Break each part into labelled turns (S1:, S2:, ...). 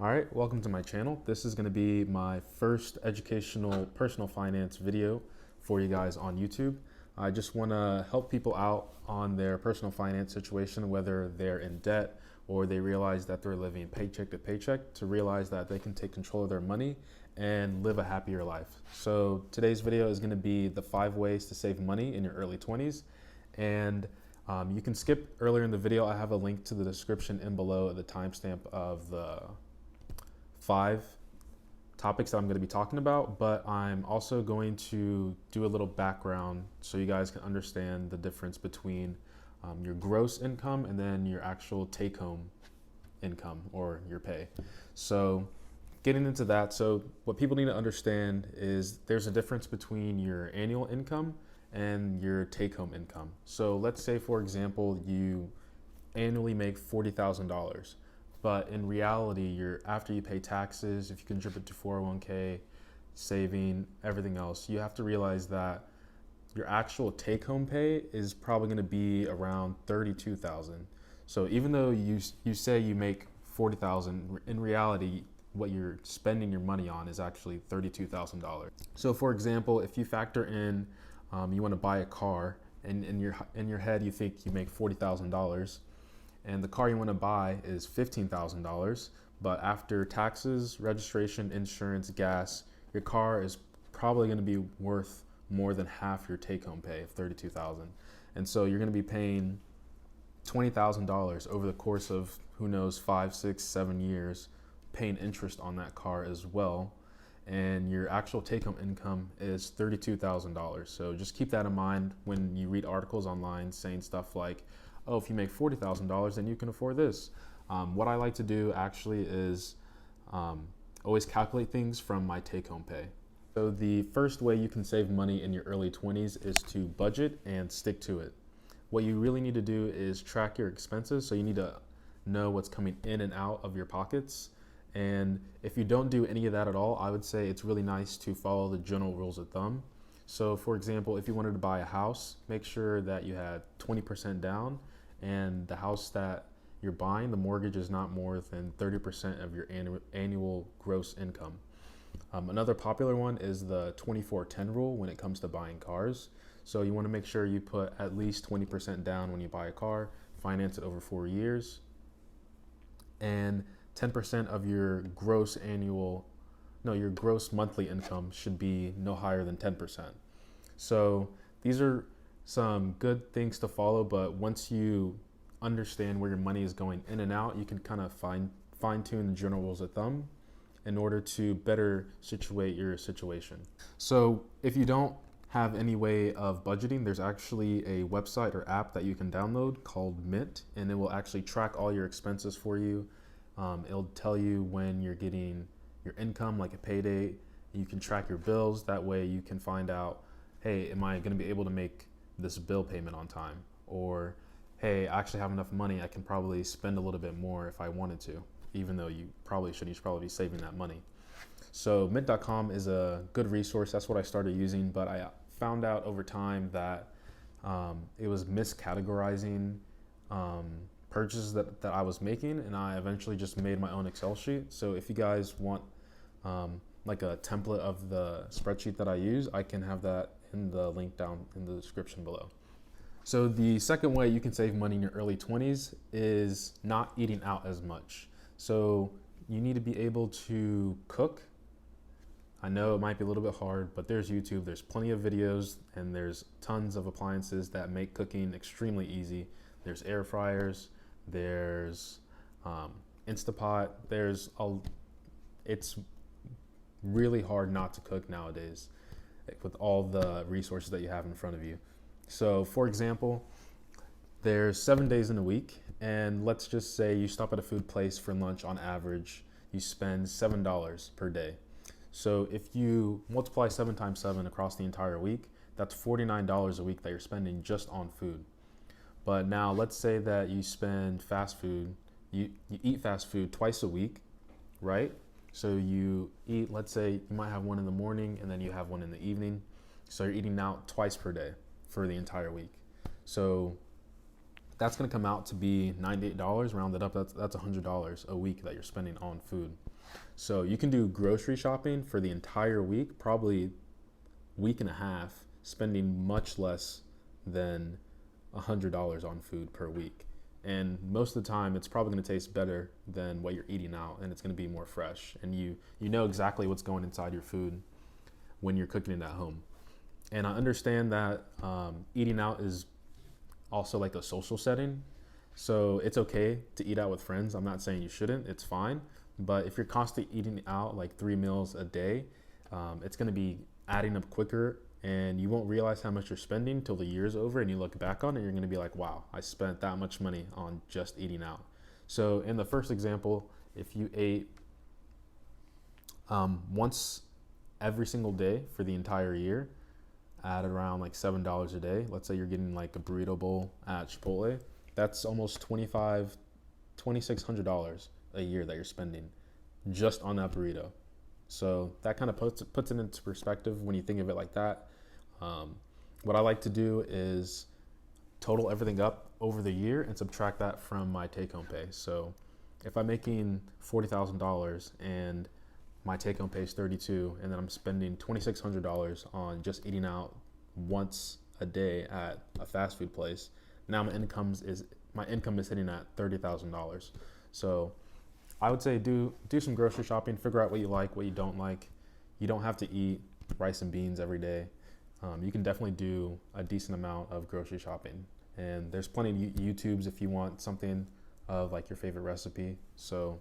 S1: All right, welcome to my channel. This is going to be my first educational personal finance video for you guys on YouTube. I just want to help people out on their personal finance situation, whether they're in debt or they realize that they're living paycheck to paycheck, to realize that they can take control of their money and live a happier life. So today's video is going to be the 5 ways to save money in your early 20s. And you can skip earlier in the video. I have a link to the description in below at the timestamp of the 5 topics that I'm going to be talking about, but I'm also going to do a little background so you guys can understand the difference between your gross income and then your actual take-home income or your pay. So getting into that, so what people need to understand is there's a difference between your annual income and your take-home income. So let's say, for example, you annually make $40,000. But in reality, after you pay taxes, if you contribute to 401k, saving, everything else, you have to realize that your actual take-home pay is probably going to be around $32,000. So even though you say you make $40,000, in reality, what you're spending your money on is actually $32,000. So for example, if you factor in, you want to buy a car, and in your head you think you make $40,000. And the car you want to buy is $15,000, but after taxes, registration, insurance, gas, your car is probably going to be worth more than half your take-home pay of $32,000. And so you're going to be paying $20,000 over the course of, who knows, 5, 6, 7 years, paying interest on that car as well. And your actual take-home income is $32,000. So just keep that in mind when you read articles online saying stuff like, oh, if you make $40,000, then you can afford this. What I like to do actually is always calculate things from my take-home pay. So the first way you can save money in your early 20s is to budget and stick to it. What you really need to do is track your expenses. So you need to know what's coming in and out of your pockets. And if you don't do any of that at all, I would say it's really nice to follow the general rules of thumb. So for example, if you wanted to buy a house, make sure that you had 20% down, and the house that you're buying, the mortgage is not more than 30% of your annual gross income. Another popular one is the 24-10 rule when it comes to buying cars. So you want to make sure you put at least 20% down when you buy a car, finance it over 4 years, and 10% of your gross monthly income should be no higher than 10%. So these are some good things to follow, but once you understand where your money is going in and out, you can kind of fine tune the general rules of thumb in order to better situate your situation. So if you don't have any way of budgeting, there's actually a website or app that you can download called Mint, and it will actually track all your expenses for you. It'll tell you when you're getting your income, like a payday. You can track your bills. That way you can find out, hey, am I going to be able to make this bill payment on time? Or, hey, I actually have enough money, I can probably spend a little bit more if I wanted to, even though you should probably be saving that money. So mint.com is a good resource. That's what I started using, but I found out over time that it was miscategorizing purchases that I was making, and I eventually just made my own Excel sheet. So if you guys want like a template of the spreadsheet that I use, I can have that in the link down in the description below. So the second way you can save money in your early 20s is not eating out as much. So you need to be able to cook. I know it might be a little bit hard, but there's YouTube, there's plenty of videos, and there's tons of appliances that make cooking extremely easy. There's air fryers, there's Instapot, it's really hard not to cook nowadays with all the resources that you have in front of you. So for example, there's 7 days in a week, and let's just say you stop at a food place for lunch. On average, you spend $7 per day. So if you multiply 7 times 7 across the entire week, that's $49 a week that you're spending just on food. But now let's say that you spend fast food, you eat fast food twice a week, right? So you eat, let's say you might have one in the morning and then you have one in the evening. So you're eating out twice per day for the entire week. So that's going to come out to be $98, rounded up. That's $100 a week that you're spending on food. So you can do grocery shopping for the entire week, probably week and a half, spending much less than $100 on food per week. And most of the time, it's probably going to taste better than what you're eating out, and it's going to be more fresh. And you know exactly what's going inside your food when you're cooking it at home. And I understand that eating out is also like a social setting. So it's okay to eat out with friends. I'm not saying you shouldn't, it's fine. But if you're constantly eating out like 3 meals a day, it's going to be adding up quicker, and you won't realize how much you're spending until the year's over and you look back on it, you're going to be like, wow, I spent that much money on just eating out. So in the first example, if you ate once every single day for the entire year at around like $7 a day, let's say you're getting like a burrito bowl at Chipotle, that's almost $2,600 a year that you're spending just on that burrito. So that kind of puts it into perspective when you think of it like that. What I like to do is total everything up over the year and subtract that from my take-home pay. So if I'm making $40,000 and my take-home pay is $32,000, and then I'm spending $2,600 on just eating out once a day at a fast food place, now my income is sitting at $30,000. So I would say do some grocery shopping, figure out what you like, what you don't like. You don't have to eat rice and beans every day. You can definitely do a decent amount of grocery shopping. And there's plenty of YouTubes if you want something of like your favorite recipe. So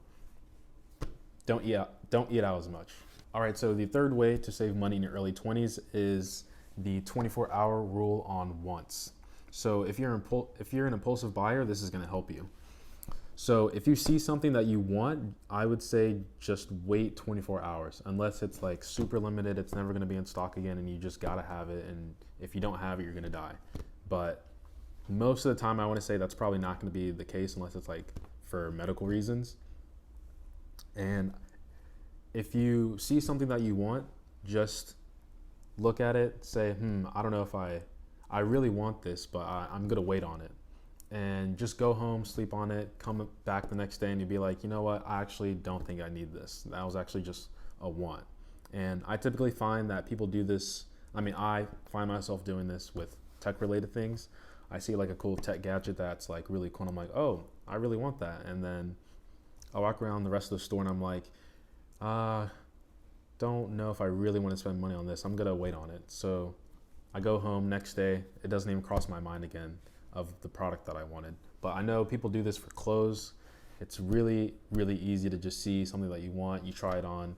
S1: don't eat out as much. All right, so the third way to save money in your early 20s is the 24-hour rule on wants. So if you're an impulsive buyer, this is going to help you. So if you see something that you want, I would say just wait 24 hours, unless it's like super limited, it's never going to be in stock again, and you just got to have it. And if you don't have it, you're going to die. But most of the time, I want to say that's probably not going to be the case unless it's like for medical reasons. And if you see something that you want, just look at it, say, I don't know if I really want this, but I'm going to wait on it. And just go home, sleep on it, come back the next day, and you'll be like, you know what, I actually don't think I need this. That was actually just a want. And I typically find that people do this. I find myself doing this with tech-related things. I see like a cool tech gadget that's like really cool, and I'm like, oh, I really want that. And then I walk around the rest of the store, and I'm like, don't know if I really want to spend money on this. I'm going to wait on it. So I go home next day. It doesn't even cross my mind again of the product that I wanted. But I know people do this for clothes. It's really, really easy to just see something that you want. You try it on.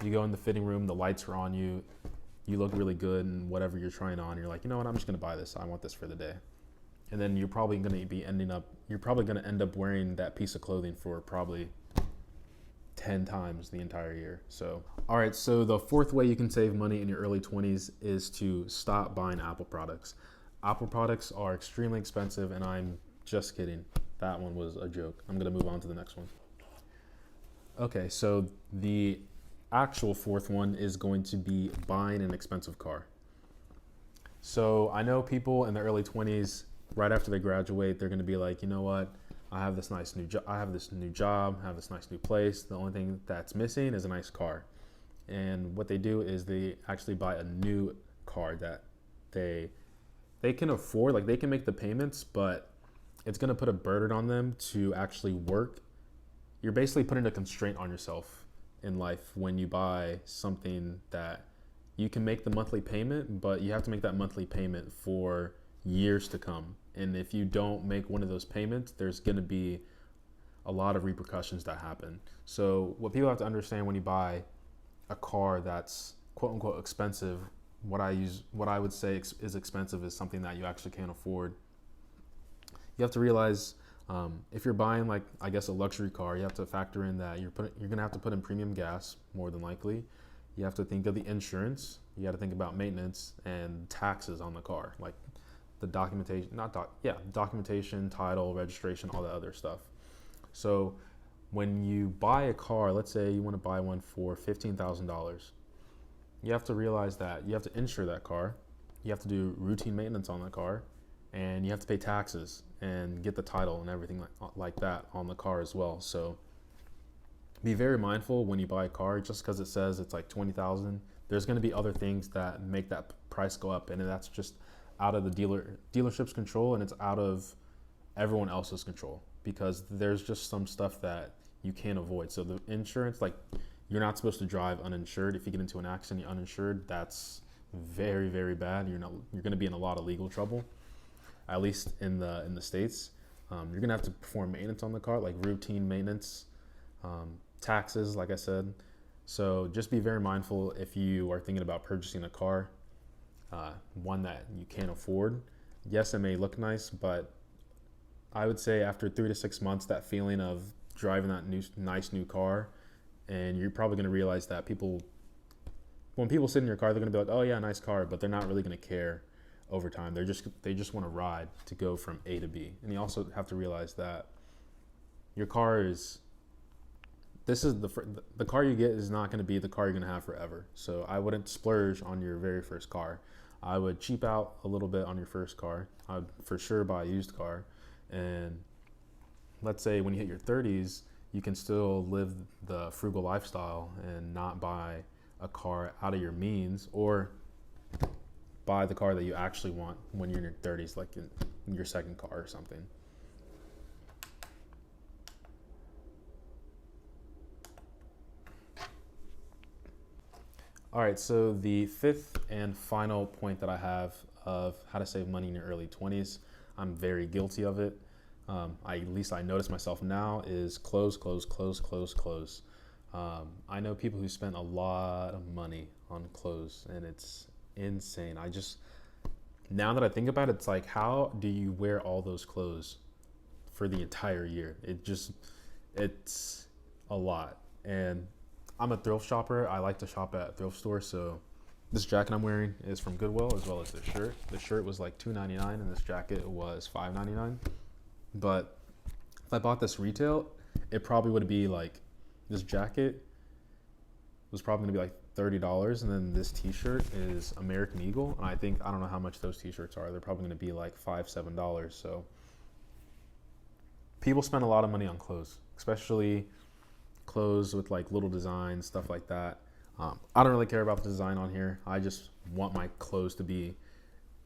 S1: You go in the fitting room, the lights are on you. You look really good in whatever you're trying on. You're like, you know what, I'm just gonna buy this. I want this for the day. And then you're probably gonna end up wearing that piece of clothing for probably 10 times the entire year. So, all right, so the fourth way you can save money in your early 20s is to stop buying Apple products. Apple products are extremely expensive, and I'm just kidding. That one was a joke. I'm gonna move on to the next one. Okay, so the actual fourth one is going to be buying an expensive car. So I know people in their early 20s, right after they graduate, they're gonna be like, you know what? I have this nice new job. I have this new job. I have this nice new place. The only thing that's missing is a nice car. And what they do is they actually buy a new car that they can afford. Like, they can make the payments, but it's going to put a burden on them to actually work. You're basically putting a constraint on yourself in life when you buy something that you can make the monthly payment, but you have to make that monthly payment for years to come. And if you don't make one of those payments, there's going to be a lot of repercussions that happen. So what people have to understand when you buy a car that's quote unquote expensive, what I would say is expensive is something that you actually can't afford. You have to realize if you're buying, like, I guess, a luxury car, you have to factor in that you're going to have to put in premium gas, more than likely. You have to think of the insurance. You got to think about maintenance and taxes on the car, like the documentation, title, registration, all that other stuff. So when you buy a car, let's say you want to buy one for $15,000, you have to realize that you have to insure that car. You have to do routine maintenance on that car. and you have to pay taxes and get the title and everything like that on the car as well. So be very mindful when you buy a car. Just because it says it's like 20,000, there's going to be other things that make that price go up, and that's just out of the dealership's control, and it's out of everyone else's control, because there's just some stuff that you can't avoid. So the insurance, like, you're not supposed to drive uninsured. If you get into an accident, you're uninsured, that's very, very bad. You're going to be in a lot of legal trouble, at least in the States. You're going to have to perform maintenance on the car, like routine maintenance, taxes, like I said. So just be very mindful if you are thinking about purchasing a car, one that you can't afford. Yes, it may look nice, but I would say after 3 to 6 months, that feeling of driving that nice new car, and you're probably going to realize that when people sit in your car, they're going to be like, oh yeah, nice car, but they're not really going to care over time. They just want to ride to go from A to B. And you also have to realize that your car is, the car you get is not going to be the car you're going to have forever. So I wouldn't splurge on your very first car. I would cheap out a little bit on your first car. I would for sure buy a used car. And let's say when you hit your 30s, you can still live the frugal lifestyle and not buy a car out of your means, or buy the car that you actually want when you're in your 30s, like in your second car or something. All right, so the fifth and final point that I have of how to save money in your early 20s, I'm very guilty of it. At least I notice myself now, is clothes. I know people who spend a lot of money on clothes, and it's insane. Now that I think about it, it's like, how do you wear all those clothes for the entire year? It's a lot. And I'm a thrift shopper. I like to shop at thrift stores. So this jacket I'm wearing is from Goodwill, as well as this shirt. The shirt was like $2.99 and this jacket was $5.99. But if I bought this retail, it probably would be like, this jacket was probably gonna be like $30, and then this t-shirt is American Eagle, and I don't know how much those t-shirts are. They're probably gonna be like $5-7. So people spend a lot of money on clothes, especially clothes with like little designs, stuff like that. I don't really care about the design on here. I just want my clothes to be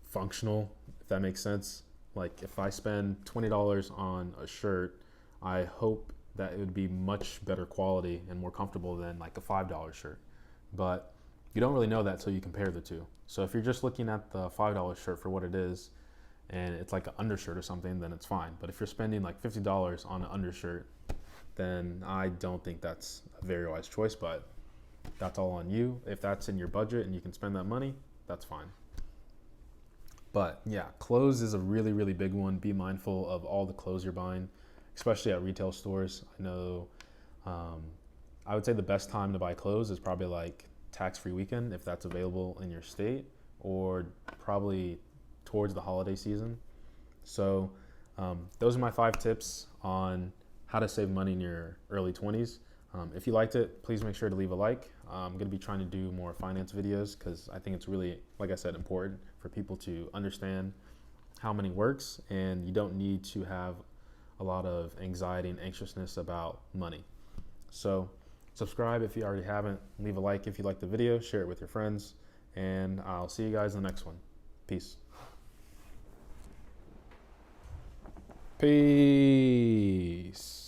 S1: functional, if that makes sense. Like, if I spend $20 on a shirt, I hope that it would be much better quality and more comfortable than like a $5 shirt. But you don't really know that till you compare the two. So if you're just looking at the $5 shirt for what it is, and it's like an undershirt or something, then it's fine. But if you're spending like $50 on an undershirt, then I don't think that's a very wise choice. But that's all on you. If that's in your budget and you can spend that money, that's fine. But yeah, clothes is a really, really big one. Be mindful of all the clothes you're buying, especially at retail stores. I know, I would say the best time to buy clothes is probably like tax-free weekend, if that's available in your state, or probably towards the holiday season. So those are my 5 tips on how to save money in your early 20s. If you liked it, please make sure to leave a like. I'm going to be trying to do more finance videos, because I think it's really, like I said, important for people to understand how money works, and you don't need to have a lot of anxiety and anxiousness about money. So subscribe if you already haven't, leave a like if you like the video, share it with your friends, and I'll see you guys in the next one. Peace. Peace.